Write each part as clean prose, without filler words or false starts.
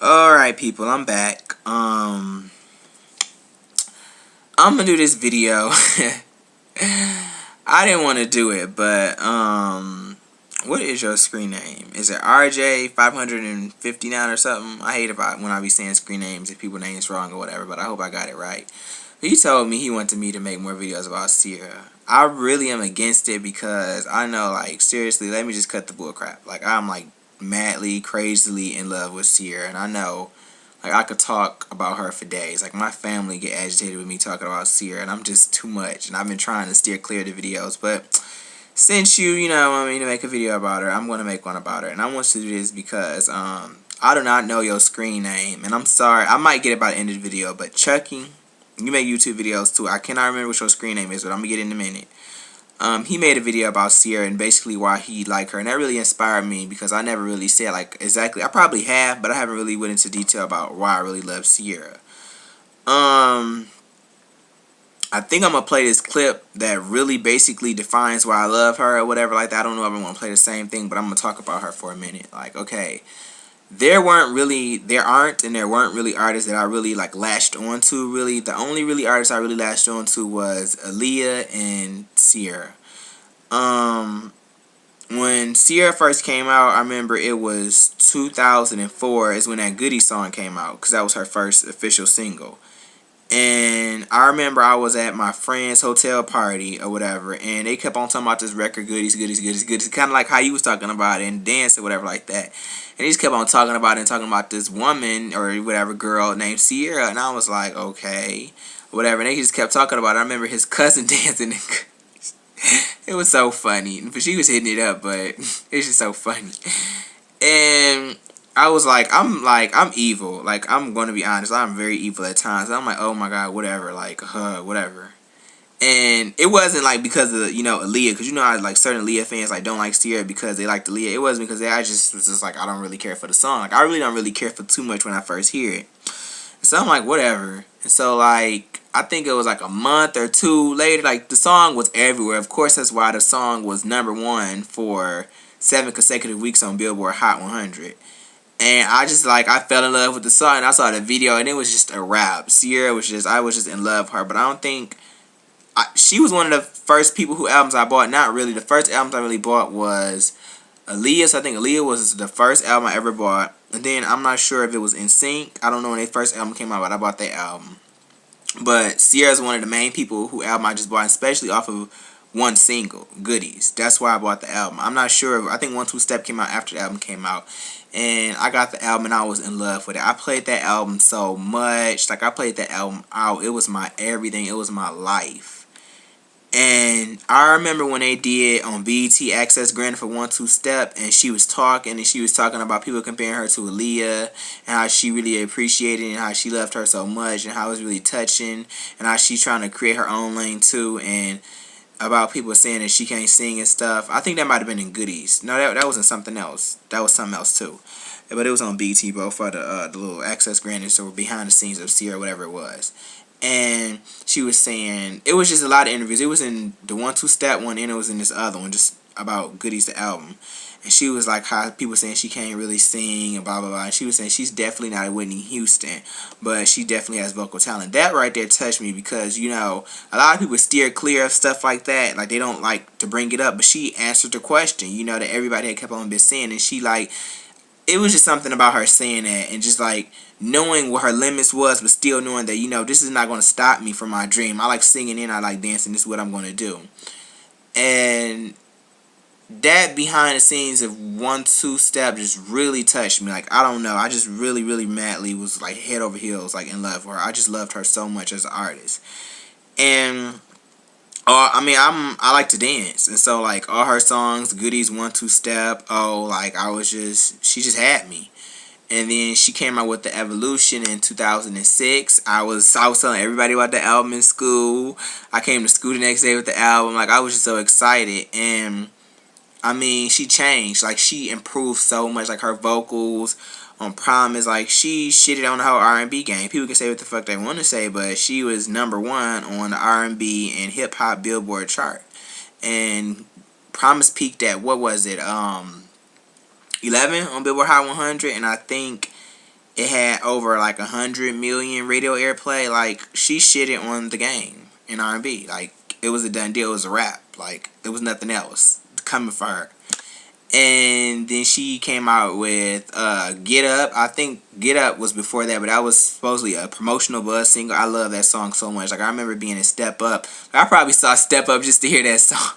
Alright people, I'm back. I'm gonna do this video. I didn't want to do it, but what is your screen name? Is it RJ559 or something? I hate when I be saying screen names if people names wrong or whatever, but I hope I got it right. He told me he wanted me to make more videos about Ciara. I really am against it because I know, like, seriously, let me just cut the bull crap. Like, I'm like madly, crazily in love with Ciara, and I know, like, I could talk about her for days. Like, my family get agitated with me talking about Ciara, and I'm just too much. And I've been trying to steer clear of the videos, but since you know, want me to make a video about her, I'm gonna make one about her. And I want to do this because I do not know your screen name, and I'm sorry. I might get it by the end of the video, but Chucky, you make YouTube videos too. I cannot remember what your screen name is, but I'm gonna get it in a minute. He made a video about Ciara and basically why he liked her, and that really inspired me because I never really said, like, exactly. I probably have, but I haven't really went into detail about why I really love Ciara. I think I'm gonna play this clip that really basically defines why I love her or whatever like that. I don't know if I'm gonna play the same thing, but I'm gonna talk about her for a minute. Like, okay, there weren't really artists that I really like latched onto. Really, the only really artists I really latched onto was Aaliyah and Ciara. When Ciara first came out, I remember it was 2004 is when that Goody song came out, because that was her first official single. And I remember I was at my friend's hotel party or whatever, and they kept on talking about this record, goodies, goodies, goodies, goodies, kind of like how you was talking about it, and dance or whatever like that. And they just kept on talking about it and talking about this woman or whatever girl named Ciara, and I was like, okay, whatever. And they just kept talking about it. I remember his cousin dancing. It was so funny, but she was hitting it up, but it's just so funny. And I was like, I'm evil. Like, I'm going to be honest. I'm very evil at times. I'm like, oh my God, whatever. Like, whatever. And it wasn't like because of, Aaliyah. Because, how, like, certain Aaliyah fans, like, don't like Ciara because they like Aaliyah. It wasn't because I just was just like, I don't really care for the song. Like, I really don't really care for too much when I first hear it. So I'm like, whatever. And so, like, I think it was like a month or two later, like, the song was everywhere. Of course, that's why the song was #1 for 7 consecutive weeks on Billboard Hot 100. And I just, like, I fell in love with the song, and I saw the video, and it was just a wrap. Ciara was just, I was just in love with her, but I don't think, she was one of the first people who albums I bought. Not really. The first albums I really bought was Aaliyah. So I think Aaliyah was the first album I ever bought. And then I'm not sure if it was NSYNC. I don't know when their first album came out, but I bought that album. But Ciara's one of the main people who album I just bought, especially off of one single, Goodies. That's why I bought the album. I'm not sure. I think 1 2 Step came out after the album came out. And I got the album and I was in love with it. I played that album so much. Like, I played that album out. It was my everything. It was my life. And I remember when they did on BET Access Granted for 1 2 Step, and she was talking about people comparing her to Aaliyah, and how she really appreciated it, and how she loved her so much, and how it was really touching, and how she's trying to create her own lane too, and about people saying that she can't sing and stuff. I think that might have been in Goodies. No, that wasn't something else. That was something else too. But it was on BET, bro, for the little Access Granted, so behind the scenes of Ciara, whatever it was. And she was saying, it was just a lot of interviews. It was in the 1 2 Step one, and it was in this other one, just about Goodies, the album. And she was like, how people saying she can't really sing and blah blah blah. And she was saying she's definitely not a Whitney Houston, but she definitely has vocal talent. That right there touched me because, a lot of people steer clear of stuff like that. Like, they don't like to bring it up, but she answered the question, that everybody had kept on been saying, and she, like, it was just something about her saying that, and just, like, knowing what her limits was, but still knowing that, this is not going to stop me from my dream. I like singing and I like dancing. This is what I'm going to do. And that behind the scenes of 1 2 Step just really touched me. Like, I don't know. I just really, really madly was, like, head over heels, like, in love with her. I just loved her so much as an artist. And I like to dance, and so, like, all her songs, Goodies, 1 2 Step, like, she just had me. And then she came out with the Evolution in 2006. I was telling everybody about the album in school. I came to school the next day with the album. Like, I was just so excited. And she changed. Like, she improved so much. Like, her vocals on Promise, like, she shitted on the whole R&B game. People can say what the fuck they want to say, but she was #1 on the R&B and hip hop Billboard chart. And Promise peaked at, what was it, 11 on Billboard Hot 100, and I think it had over like 100 million radio airplay. Like, she shitted on the game in R&B. Like, it was a done deal. It was a wrap. Like, there was nothing else coming for her. And then she came out with Get Up. I think Get Up was before that, but that was supposedly a promotional buzz single. I love that song so much. Like, I remember being in Step Up. I probably saw Step Up just to hear that song.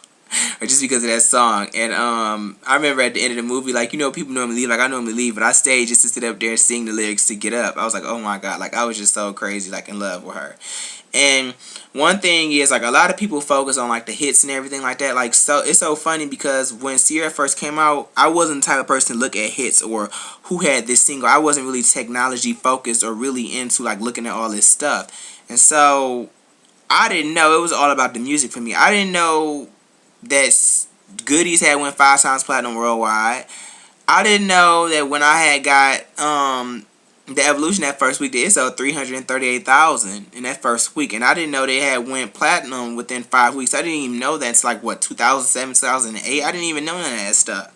Or just because of that song. And I remember at the end of the movie, like, you know, people normally leave. Like, I normally leave, but I stayed just to sit up there and sing the lyrics to Get Up. I was like, oh my God. Like, I was just so crazy, like, in love with her. And one thing is, like, a lot of people focus on, like, the hits and everything like that. Like, so it's so funny because when Ciara first came out, I wasn't the type of person to look at hits or who had this single. I wasn't really technology focused or really into, like, looking at all this stuff. And so I didn't know. It was all about the music for me. I didn't know that Goodies had went 5 times platinum worldwide. I didn't know that when I had got the Evolution that first week, it sold 338,000 in that first week, and I didn't know they had went platinum within 5 weeks. I didn't even know that's like what 2007, 2008. I didn't even know none of that stuff.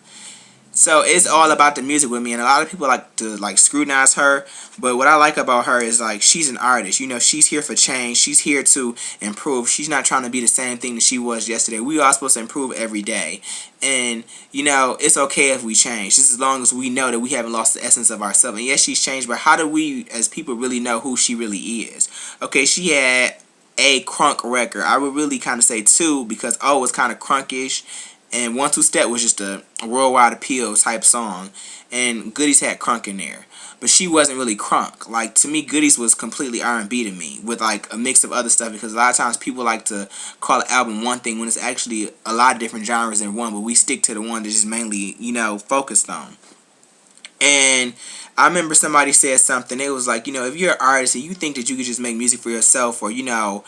So it's all about the music with me, and a lot of people like to like scrutinize her, but what I like about her is like she's an artist. You know, she's here for change. She's here to improve. She's not trying to be the same thing that she was yesterday. We are supposed to improve every day, and you know it's okay if we change, just as long as we know that we haven't lost the essence of ourselves. And yes, she's changed, but how do we as people really know who she really is? Okay, she had a crunk record. I would really kind of say 2 because O was kind of crunkish. And 1 2 Step was just a worldwide appeal type song. And Goodies had crunk in there. But she wasn't really crunk. Like, to me, Goodies was completely R&B to me. With, like, a mix of other stuff. Because a lot of times people like to call an album one thing when it's actually a lot of different genres in one. But we stick to the one that's just mainly, you know, focused on. And I remember somebody said something. It was like, you know, if you're an artist and you think that you could just make music for yourself, or, you know,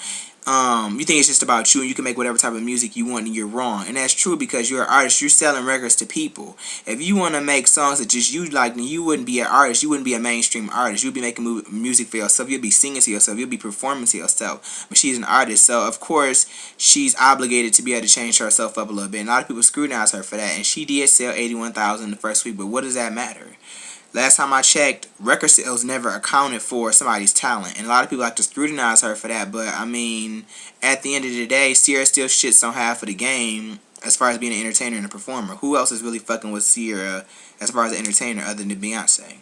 you think it's just about you and you can make whatever type of music you want, and you're wrong. And that's true because you're an artist. You're selling records to people. If you want to make songs that just you like, then you wouldn't be an artist. You wouldn't be a mainstream artist. You'd be making music for yourself. You'd be singing to yourself. You'd be performing to yourself. But she's an artist, so of course she's obligated to be able to change herself up a little bit. And a lot of people scrutinize her for that. And she did sell 81,000 the first week. But what does that matter? Last time I checked, record sales never accounted for somebody's talent. And a lot of people like to scrutinize her for that. But, I mean, at the end of the day, Ciara still shits on half of the game as far as being an entertainer and a performer. Who else is really fucking with Ciara as far as an entertainer other than Beyonce?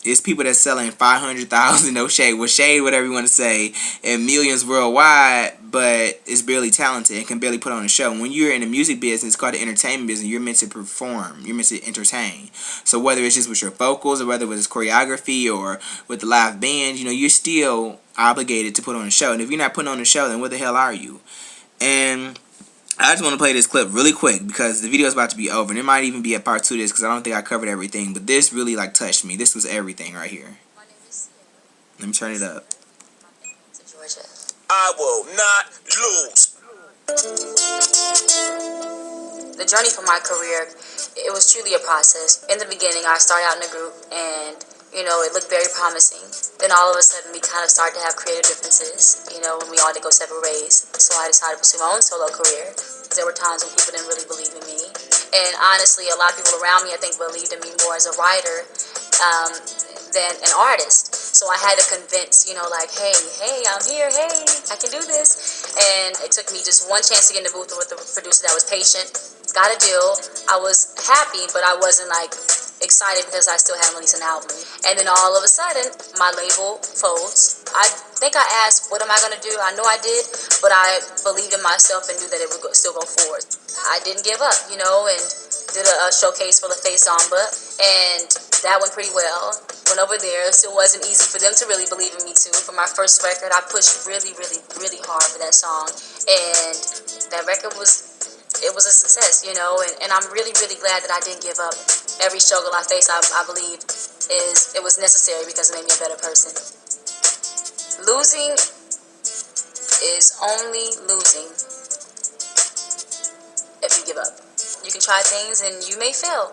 It's people that's selling 500,000, no shade, with shade, whatever you want to say, and millions worldwide, but it's barely talented and can barely put on a show. When you're in the music business, it's called the entertainment business, you're meant to perform, you're meant to entertain. So whether it's just with your vocals, or whether it's choreography, or with the live band, you know, you're still obligated to put on a show. And if you're not putting on a show, then what the hell are you? And I just want to play this clip really quick because the video is about to be over, and it might even be a part 2 of this because I don't think I covered everything, but this really like touched me. This was everything right here. Let me turn it up. I will not lose. The journey for my career, it was truly a process. In the beginning, I started out in a group, and you know, it looked very promising. Then all of a sudden, we kind of started to have creative differences, you know, when we all had to go separate ways. So I decided to pursue my own solo career. There were times when people didn't really believe in me. And honestly, a lot of people around me, I think, believed in me more as a writer than an artist. So I had to convince, you know, like, hey, I'm here, hey, I can do this. And it took me just one chance to get in the booth with the producer that was patient. Got a deal. I was happy, but I wasn't, like, excited because I still hadn't released an album. And then all of a sudden, my label folds. I think I asked, what am I going to do? I know I did, but I believed in myself and knew that it would still go forward. I didn't give up, you know, and did a showcase for LaFace Samba, and that went pretty well. Went over there. It still wasn't easy for them to really believe in me, too. For my first record, I pushed really, really, really hard for that song, and that record was... it was a success, you know, and I'm really, really glad that I didn't give up. Every struggle I faced, I believe, it was necessary because it made me a better person. Losing is only losing if you give up. You can try things and you may fail,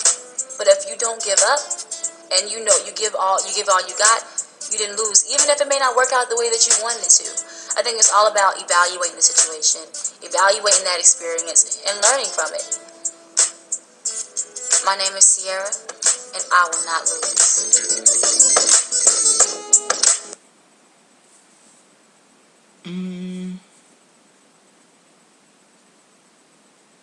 but if you don't give up and you know you give all you got, you didn't lose, even if it may not work out the way that you wanted it to. I think it's all about evaluating the situation, evaluating that experience, and learning from it. My name is Ciara, and I will not lose.